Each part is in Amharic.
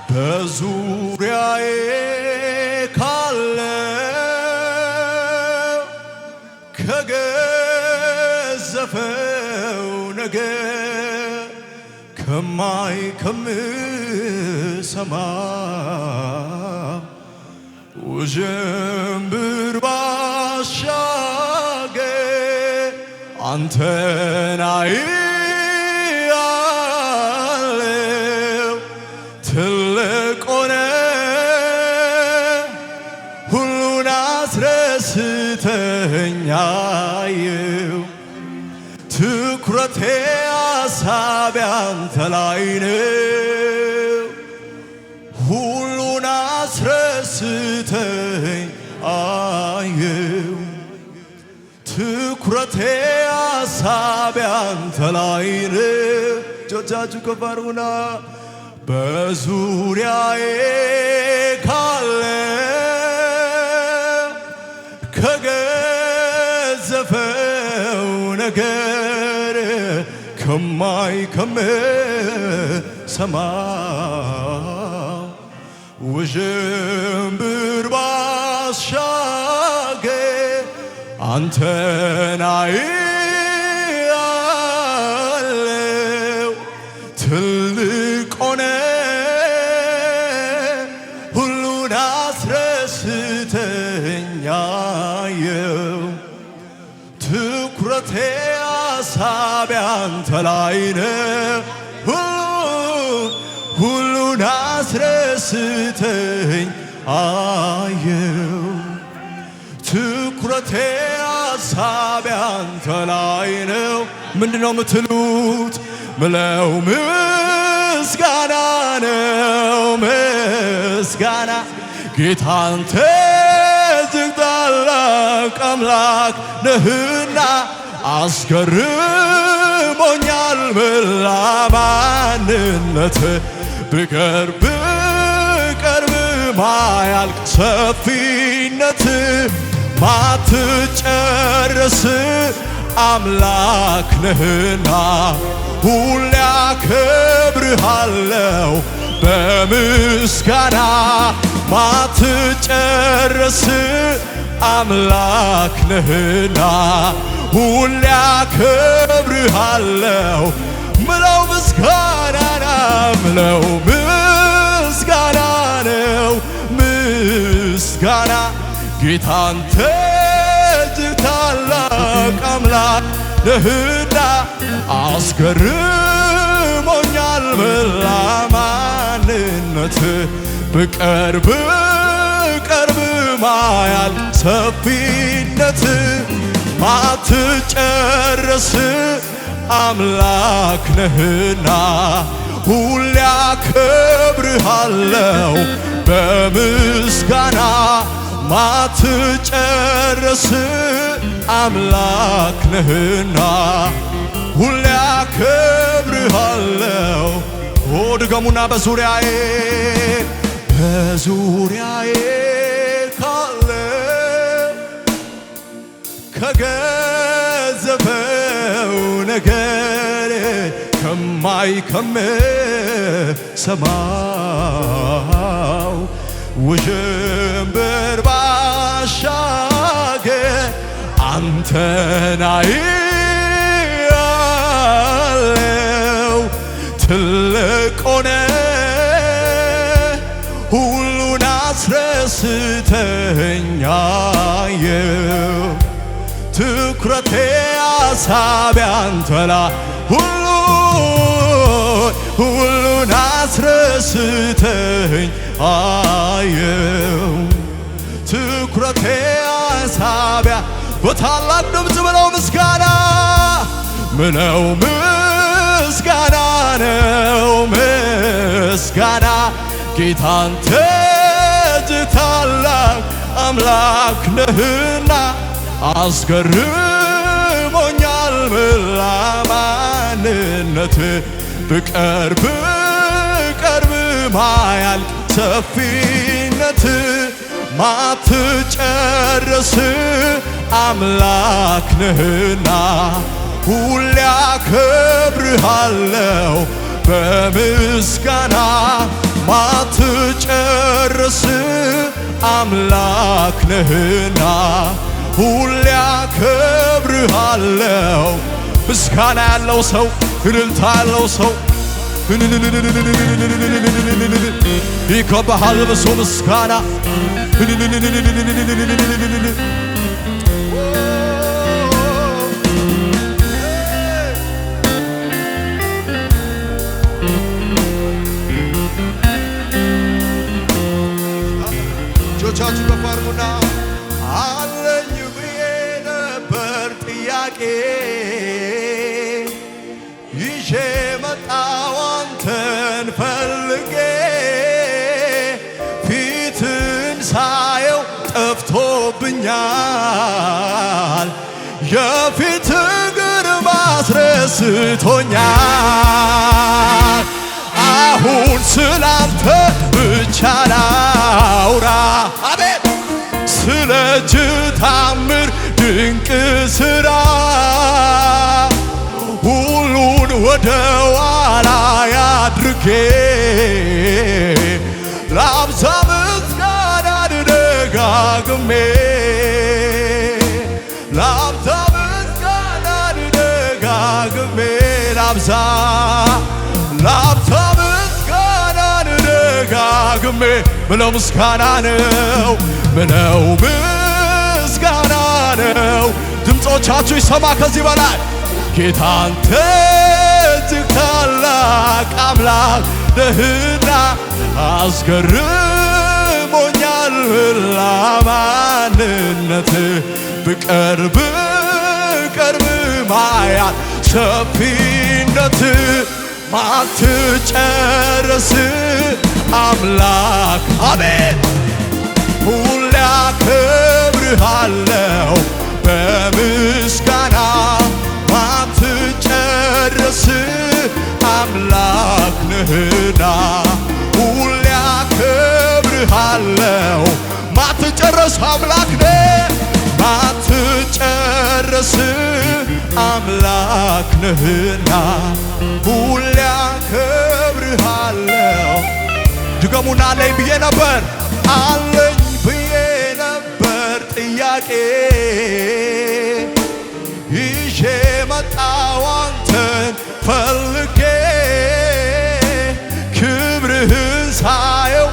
በዙሪያዬ ካለው ከገዘፈው ነገር ከምሰማው ውዥንብር ባሻገር አንተን አያለው ትልቅ ሆነህ ሁሉን አስረስተኸኛየው ትኩረቴ ሐሳቤ አንተ ላይ ነው ሁሉን አስረስተኸኝ አየው ትኩረቴ ሐሳቤ አንተ ላይ ነው እጆቻችሁ ከፍ አድርጉና በዙሪያዬ ካለው ከገዘፈው ነገር ከምሰማው ውዥንብር ባሻገር አንተን አያለው ትልቅ ሆነህ ሁሉን አስረስተኸኛየው ትኩረቴ ሐሳቤ አንተ ላይ ነው ሁሉን አስረስተኸኝ አየው ትኩረቴ ሐሳቤ አንተ ላይ ነው ምንድነው ምትሉት ምለው ምስጋና ነው ምስጋና ጌታ አንተ እጅግ ታላቅ አምላክ ነህና አስገርሞኛል ማንነት ብቀርብ ማያልቅ ሰፊነት ማትጨርስ አምላክ ነህና ሁሌ አከብርሃለሁ በምስጋና ማትጨርስ አምላክ ነህና ሁሌ አከብርሃለሁ ምለው ምስጋና ምለው ምስጋና ነው ምስጋና ጌታ አንተ እጅግ ታላቅ አምላክ ነህና አስገርሞኛል ማንነት ብቀርብ ማያልቅ ሰፊነት ማትጨርስ አምላክ ነህና ሁሌ አከብርሃለሁ በምስጋና ማትጨርስ አምላክ ነህና ሁሌ አከብርሃለሁ ድገሙና በዙሪያዬ ካለው ከገዘፈው ነገር ሰማው ውዥንብር ባሻገር አንተን አያለው ትልቅ ሆነህ ሁሉን አስረስተኸኛየው ትኩረቴ ሐሳቤ አንተ ላይ ሁሉን አስረስተኸኝ አየው ትኩረቴ ሐሳቤ በታላቅ ድምፅ ምለው ምስጋና ምለው ምስጋና ነው ምስጋና ጌታ አንተ እጅግ ታላቅ አምላክ ነህና አስገርሞኛል ማንነት ብቀርብ ማያልቅ ሰፊነት ማትጨርስ አምላክ ነህና ሁሌ አከብርሃለሁ በምስጋና ማት አምላክ ነህና ሁሌ አከብርሃለሁ። ምስጋና ያለው ሰው እልልታ ያለው ሰው ይከብሃል በሱ ምስጋና እጆቻችሁ ከፍ አድርጉና አለኝ ብዬ ነበር ጥያቄ ይዤ መጣሁ አንተን ፈልጌ ፊትን ሳየው ጠፍቶብኛል የፊት ግርማ አስረስቶኛል አሁን ስላንተ ብቻ ላውራ አቤት ስለ እጅ ታምር ድንቅ ሥራ ሁሉን ወደ ኋላ ያድርጌ ላብዛ ምስጋናን ደጋግሜ ላብዛ ምስጋናን ደጋግሜ ላብዛ ምስጋናን ደጋግሜ ምለው ምስጋና ነው ምለው ምስጋና ነው። ድምፆቻችሁ ይሰማ ከዚህ በላይ ጌታ አንተ እጅግ ታላቅ አምላክ ነህና አስገርሞኛል ለማንነት ብቀርብ ማያት ሰፊነት ማትጨርስ አምላክ አሜን ሁሌ አከብርሃለሁ በምስጋና ማትጨርስ አምላክ ነህና ሁሌ አከብርሃለሁ ማትጨርስ አምላክ ነህ ማትጨርስ አምላክ ነህና ሁሌ አከብርሃለሁ። ድገሙና አለኝ ብዬ ነበር ጥያቄ ይዤ መጣሁ አንተን ፈልጌ ክብርህን ሳየው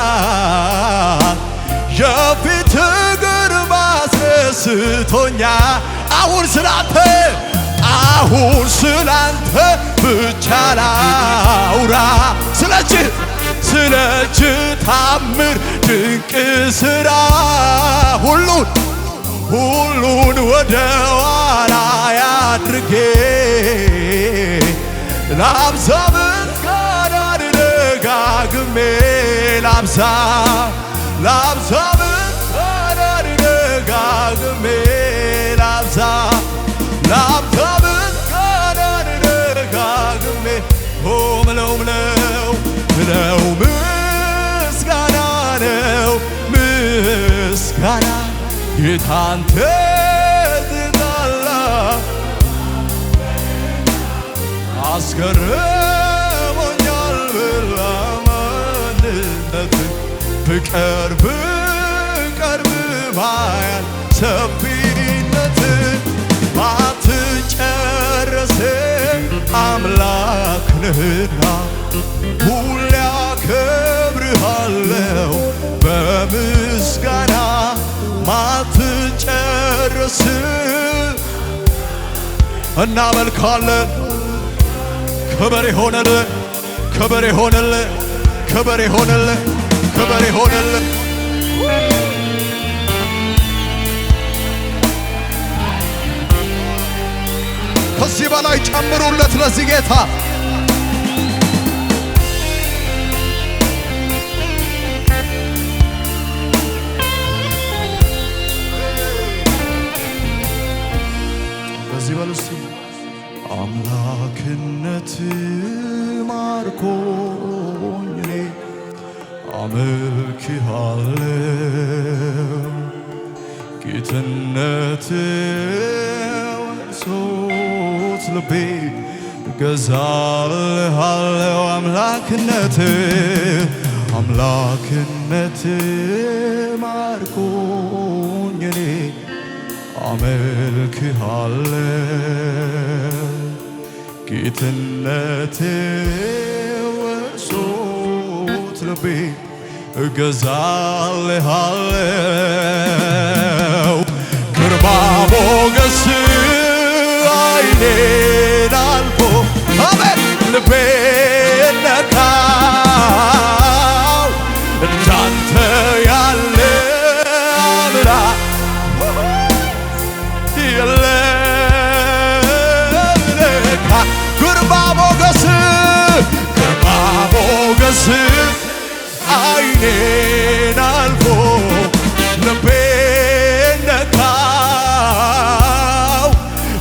ጠፍቶብኛል የፊት ግርማ አስረስቶኛል አሁን ስላንተ ብቻ ላውራ ስለ እጅ ታምር ድንቅ ሥራ ሁሉን ወደ ኋላ ያድርጌ ላብዛ ምስጋናን ደጋግሜ ላብዛ ምስጋናን ደጋግሜ ላብዛ ምስጋናን ደጋግሜ ምለው ምስጋና ነው ምስጋና ጌታ አንተ ታላቅ አስገርሞኛል ለማንነት ብቀርብ ማያል ሰፊነት ማትጨርስ አምላክ ነህና ሁሌ አከብርሃለሁ በምስጋና ማትጨርስ እናመልካለን። ክብር ይሆንልህ ክብር ይሆንልህ ክብር ይሆንልህ ክብር ይሆንልህ። ከዚህ በላይ ጨምሩለት ለዚህ ጌታ በዚህ በልስቲ አምላክነት ማርኮኝ እኔ አመልክሃለሁ ጌትነት ወርሶት ልቤ እገዛልሃለሁ አምላክነት አምላክነት ማርኮኝ እኔ አመልክሃለሁ ጌትነት ወርሶት ልቤ እገዛልሃለሁ ግርማ ሞገስ አይኔን አልፎ አሜን ልቤን ነካው እንዳንተ ያለ አምላክ የለም ለካ ግርማ ሞገስ አይኔን አልፎ ልቤን ነካው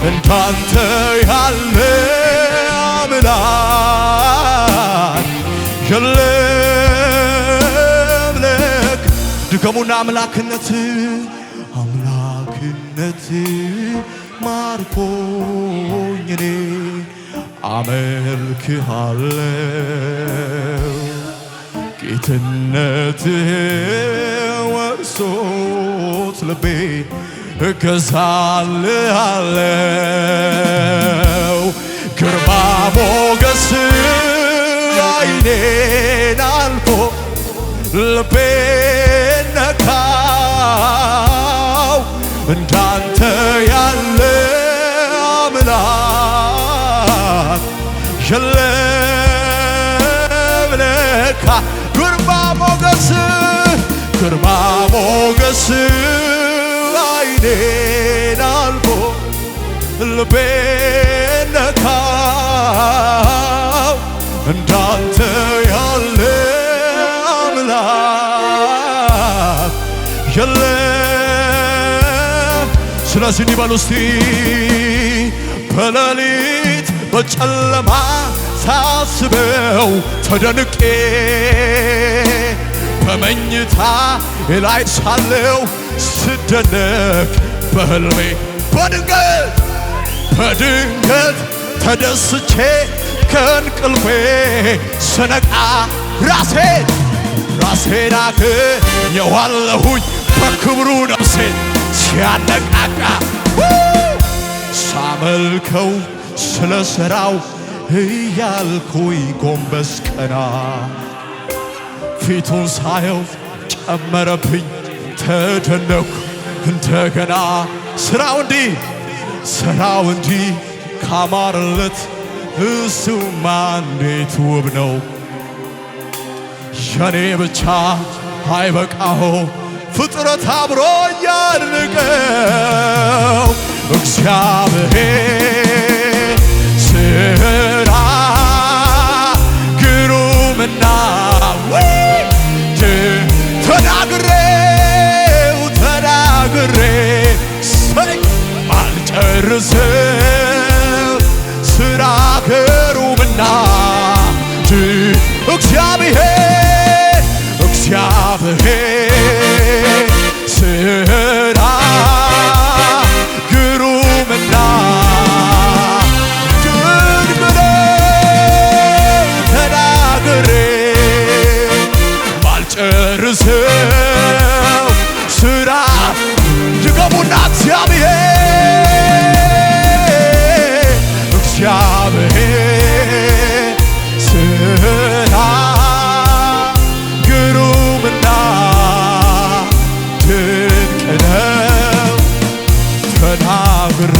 እንዳንተ ያለ አምላክ የለም ለካ ድገሙና አምላክነት ማርኮኝ እኔ አመልክሃለሁ ጌትነትህ ወርሶት ልቤ እገዛልሃለሁ ግርማ ሞገስ አይኔን አልፎ ልቤን ነካው እንዳንተ ያለ አምላክ የለም ለካ ግርማ ሞገስ አይኔን አልፎ ልቤን ነካው እንዳንተ ያለ አምላክ የለም ስለዚህ እንበሉ እስቲ በሌሊት በጨለማ ሳስበው ተደንቄ በመኝታ ላይ ሳለው ስደነቅ በህልሜ በድንገት ተደስቼ ከእንቅልፌ ስነቃ ራሴን አገኘዋለሁኝ በክብሩ ነፍሴን ሲያነቃቃ ሳመልከው ስለ ሥራው እያልኩኝ ጎንበስ ቀና ፊቱን ሳየው ጨመረብኝ ተደነኩ እንደገና ስራው እንዲህ ካማረለት እሱማ እንዴት ውብ ነው የኔ ብቻ አይበቃው ፍጥረት አብሮ ያድንቀው እግዚአብሔር ስራ ግሩምና ተናግሬ ማልጨርሰው ስራ ግሩምና እግዚአብሔር ስራ ግሩምና ድንቅ ነው ተናግሬ ማልጨርሰው ስራ ድገሙና እግዚአብሔር ስራ ግሩምና ድንቅ ነው ተናግሬ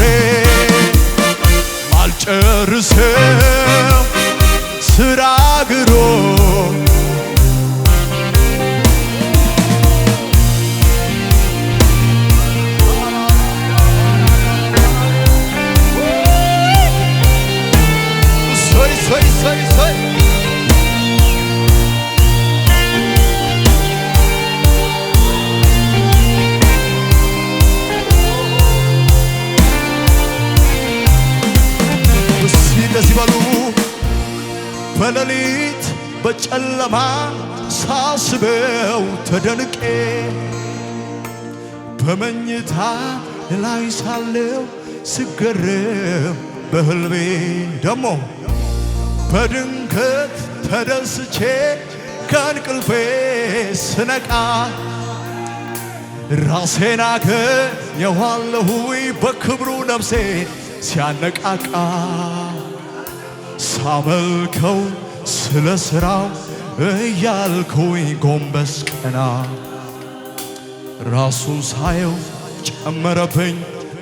ማልጨርሰው ስራ ግሩም በሌሊት በጨለማ ሳስበው ተደንቄ በመኝታ ላይ ሳለው ስገረም በህልሜ ደሞ በድንገት ተደስቼ ከእንቅልፌ ስነቃ ራሴን አገኘዋለሁኝ በክብሩ ነፍሴ ሲያነቃቃ ሳመልከው ስለ ሥራው እያልኩኝ ጎንበስ ቀና ራሱን ሳየው ጨመረብኝ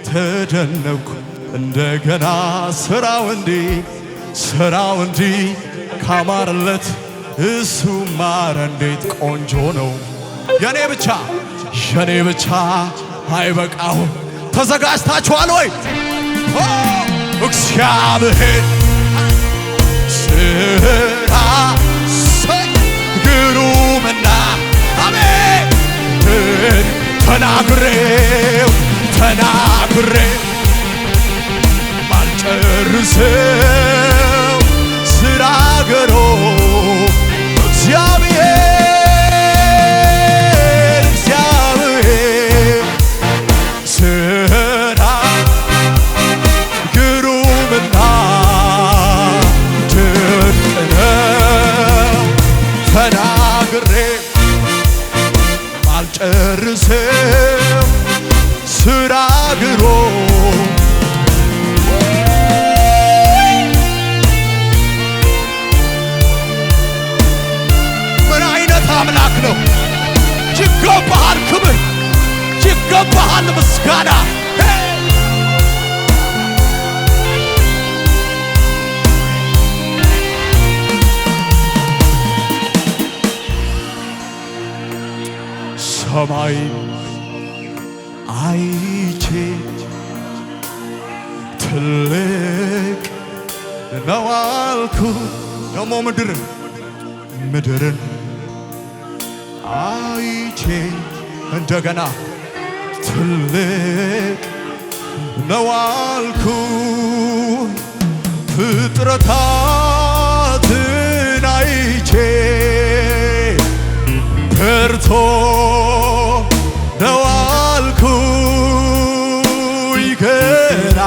ተደነኩ እንደገና ሥራው እንዲህ ካማረለት እሱ ማረ እንዴት ቆንጆ ነው። የኔ ብቻ አይበቃውም። ተዘጋጅታችኋል ወይ? እግዚአብሔር ሥራ ግሩምና አሜን ተናግሬው ማልጨርሰው ሥራ ገሮ እግዚአብሔር ሥራ ግሩምና ድንቅ ነው። ተናግሬ ማልጨርሰው ሥራ ግሩም አምላክ ነው። ይገባሃል ክብር፣ ይገባሃል ምስጋና። ሰማይ አይቼ ትልቅ ነው አልኩ ደሞ ምድርን አይቼ እንደገና ትልቅ ነው አልኩ ፍጥረታትን አይቼ በርቶ ነው አልኩ ገና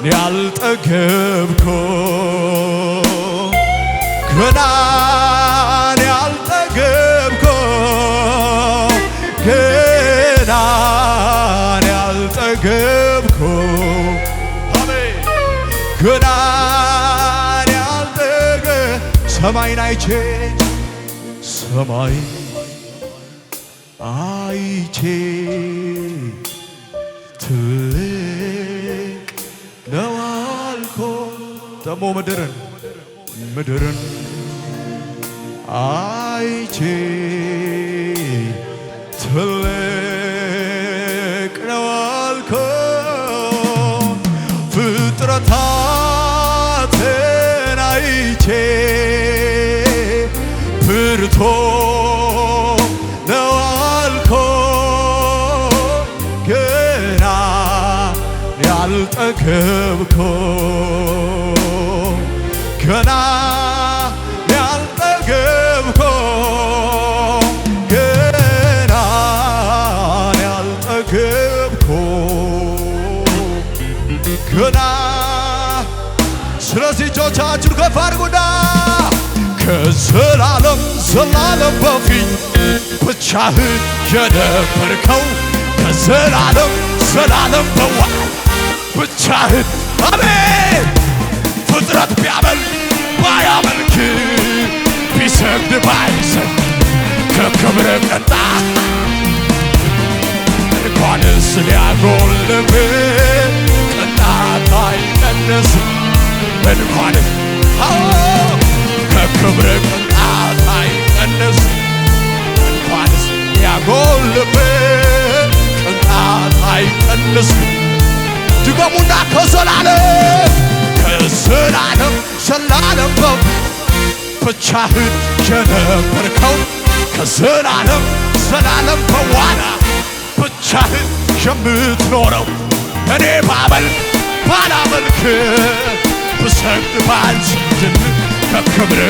ያልጠገብኩ ገና ያልጠገብኩ አሜን ገና ያልጠገ ሰማይን አይቼ ትልቅ ነው አልኩ ደሞ ምድርን አይቼ ትልቅ ነው አልኩ ፍጥረታትን አይቼ ብርቱ ነው አልኩ ገና ያልጠገብኩ ገና ያልጠገብኩ ገና ስለዚህ እጆቻችሁን ከፍ አድርጉና ከዘላለም በፊት ብቻህን የነበርከው ከዘላለም በኋላ ብቻህን አሜን ፍጥረት ባያመልክ ቢሰግድ ባይሰግድ ከክብር ቅንጣት እንኳንስ ሊያጎልብ ቅንጣት አይቀንስም እንኳንስ ከክብር ቅንጣት አይቀንስም እንኳንስ ሊያጎልብ ቅንጣት አይቀንስም። ድገሙና ከዘላለም ብቻህን የነበርከው ከዘላለም በኋላ ብቻህን የምትኖረው እኔ ባላመልክ ብሰግድ ባልሰግድ ከክብር